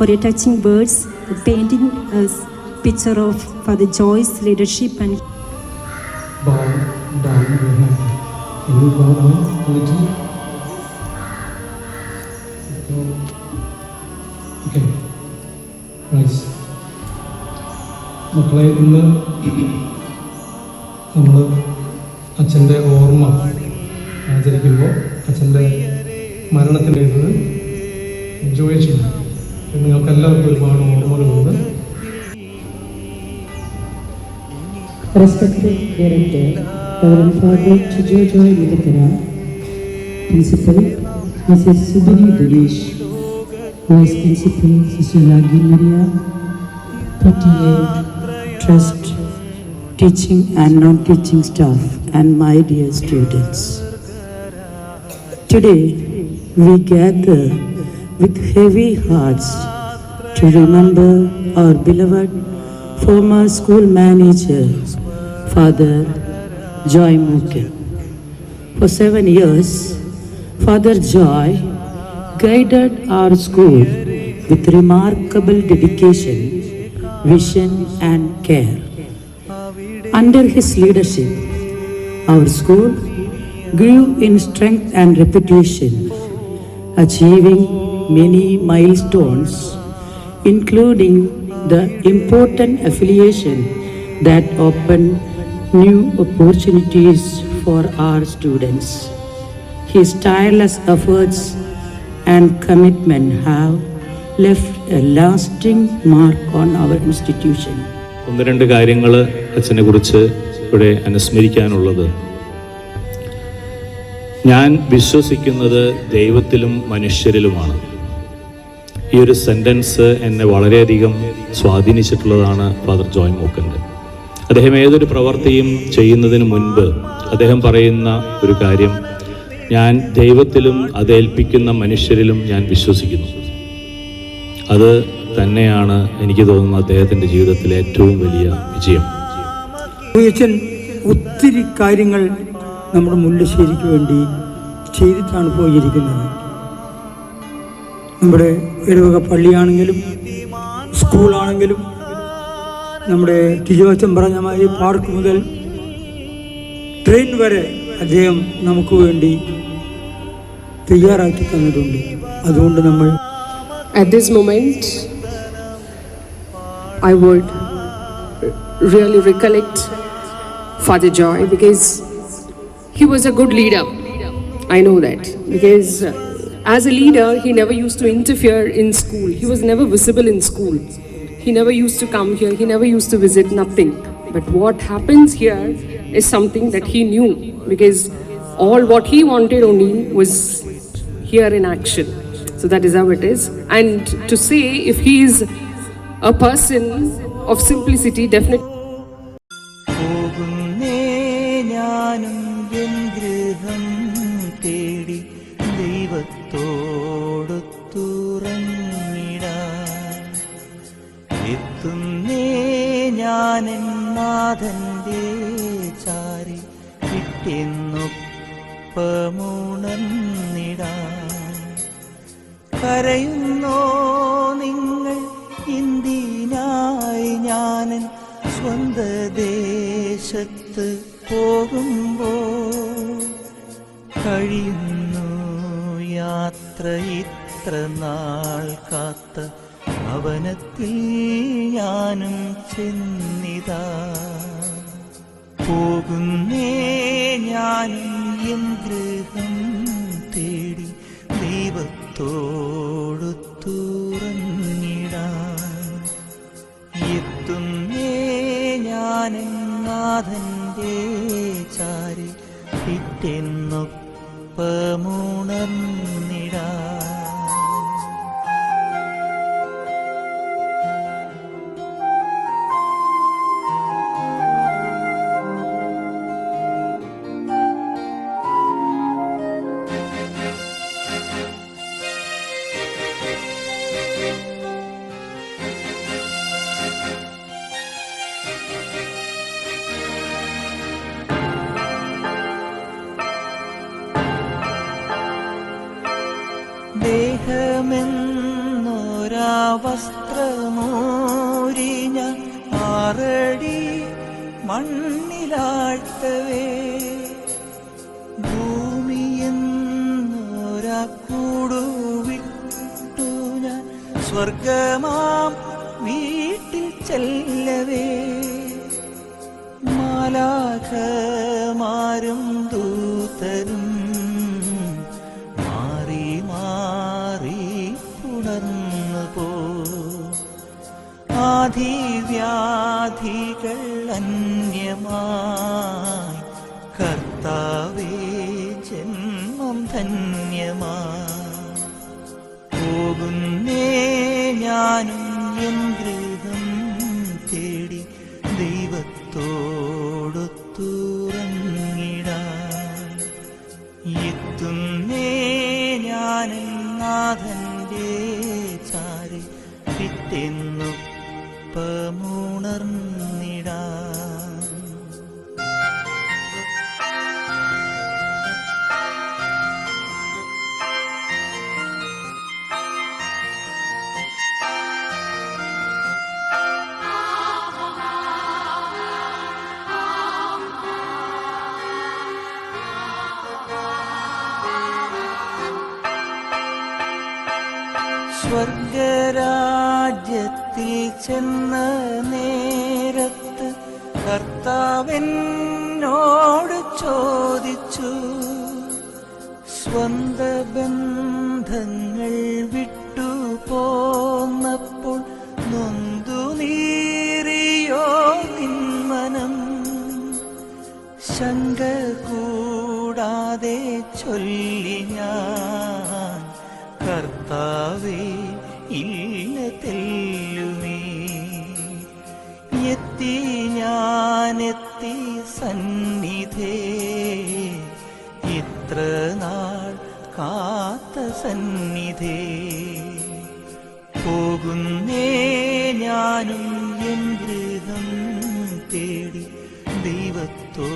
for your touching words, painting a picture of Father Joy's leadership and bow down your head. Can you bow down a little? Okay. Nice. മക്കളെ, ഇന്ന് നമ്മൾ അച്ഛൻ്റെ ഓർമ്മ ആചരിക്കുമ്പോൾ അച്ഛൻ്റെ മരണത്തിന് എഴുതുന്നത് എൻജോയ് ചെയ്യണം. നിങ്ങൾക്ക് എല്ലാവർക്കും ഒരുപാട് ഓർമ്മകളുണ്ട്. Respected Director, Reverend Father Chijo Joy Midakara, Principal Mrs. Subiri Dinesh, Vice Principal Sister Lagi Maria, PTA, Trust, teaching and non-teaching staff, and my dear students. Today, we gather with heavy hearts to remember our beloved former school manager, Father Joy Muken. For 7 years, Father Joy guided our school with remarkable dedication, vision and care. Under his leadership, our school grew in strength and reputation, achieving many milestones, including the important affiliation that opened new opportunities for our students. His tireless efforts and commitment have left a lasting mark on our institution. ഒന്ന് രണ്ട് കാര്യങ്ങൾ അച്ഛനെ കുറിച്ച് ഇവിടെ അനുസ്മരിക്കാനുള്ളത്, ഞാൻ വിശ്വസിക്കുന്നത് ദൈവത്തിലും മനുഷ്യരിലുമാണ്. ഈ ഒരു സെൻറ്റൻസ് എന്നെ വളരെയധികം സ്വാധീനിച്ചിട്ടുള്ളതാണ് ഫാദർ ജോയ് മൂക്കൻ്റെ. അദ്ദേഹം ഏതൊരു പ്രവൃത്തിയും ചെയ്യുന്നതിന് മുൻപ് അദ്ദേഹം പറയുന്ന ഒരു കാര്യം, ഞാൻ ദൈവത്തിലും അതേൽപ്പിക്കുന്ന മനുഷ്യരിലും ഞാൻ വിശ്വസിക്കുന്നു. അത് തന്നെയാണ് എനിക്ക് തോന്നുന്നത് അദ്ദേഹത്തിൻ്റെ ജീവിതത്തിലെ ഏറ്റവും വലിയ വിജയം. അച്ഛൻ ഒത്തിരി കാര്യങ്ങൾ നമ്മുടെ മുല്ലശ്ശേരിക്ക് വേണ്ടി ചെയ്തിട്ടാണ് പോയിരിക്കുന്നത്. നമ്മുടെ ഇടവക പള്ളിയാണെങ്കിലും സ്കൂളാണെങ്കിലും നമ്മുടെ തിരുവച്ചൻ പറഞ്ഞ മാതിരി പാർക്ക് മുതൽ ട്രെയിൻ വരെ അദ്ദേഹം നമുക്ക് വേണ്ടി തയ്യാറാക്കി തന്നിട്ടുണ്ട്. അതുകൊണ്ട് നമ്മൾ At this moment, I would really recollect Father Joy because he was a good leader. I know that because as a leader, he never used to interfere in school. He was never visible in school. He never used to come here. He never used to visit, nothing. But what happens here is something that he knew because all what he wanted only was here in action. So that is how it is. And to say if he is a person of simplicity, definitely. നാഥന്റെ ചാരി കിട്ടിയെന്നൊപ്പമുണർന്നിടാൻ കരയുന്നോ നിങ്ങൾ ഇന്ത്യനായി ഞാനൻ സ്വന്ത ദേശത്ത് പോകുമ്പോൾ കഴിയുന്നു യാത്ര ഇത്ര നാൾ കാത്ത ഭവനത്തിൽ ഞാനും ചെന്നിതാ പോകുന്നേ ഞാനും എൻ ഗൃഹം തേടി ദൈവത്തോടു തുറന്നിടാൻ എത്തുന്നേ ഞാനും നാഥന്റെ ചാരി പിറ്റെന്നൊപ്പമുണർന്നിടാൻ. ദേഹമെന്നൊരാ വസ്ത്രമൂരി ഞാൻ 6 അടി മണ്ണിലാഴ്ത്തവേ ഭൂമിയെന്നൊരാ കൂടുവിട്ടു ഞാൻ സ്വർഗമാം വീട്ടിൽ ചെല്ലവേ മാലാഖമാരും ദൂതരും മാറി മാറി പുണർന്നു പോ ആധിവ്യാധികൾ അന്യമായി കർത്താവേ ജന്മം ധന്യമായി പോകുന്നേ ഞാനും എൻ ഗൃഹം തേടി ദൈവത്തോടൊത്തുറങ്ങിടാൻ എത്തുന്നേ ഞാനും നാഥന്റെ ചാരി പിറ്റെന്നൊപ്പമുണർന്നിടാൻ സ്വർഗരാജ്യത്തിൽ ചെന്ന നേരത്ത് കർത്താവെന്നോട് ചോദിച്ചു സ്വന്ത ബന്ധങ്ങൾ വിട്ടു പോന്നപ്പോൾ നൊന്തു നീറിയോ നിന്മനം ശങ്ക കൂടാതെ ചൊല്ലി ഞാൻ കർത്താവേ ഇല്ല തെല്ലുമേ എത്തി ഞാനെത്തി സന്നിധേ ഇത്ര നാൾ കാത്ത സന്നിധേ പോകുന്നേ ഞാനും എൻ ഗൃഹം തേടി ദൈവത്തോ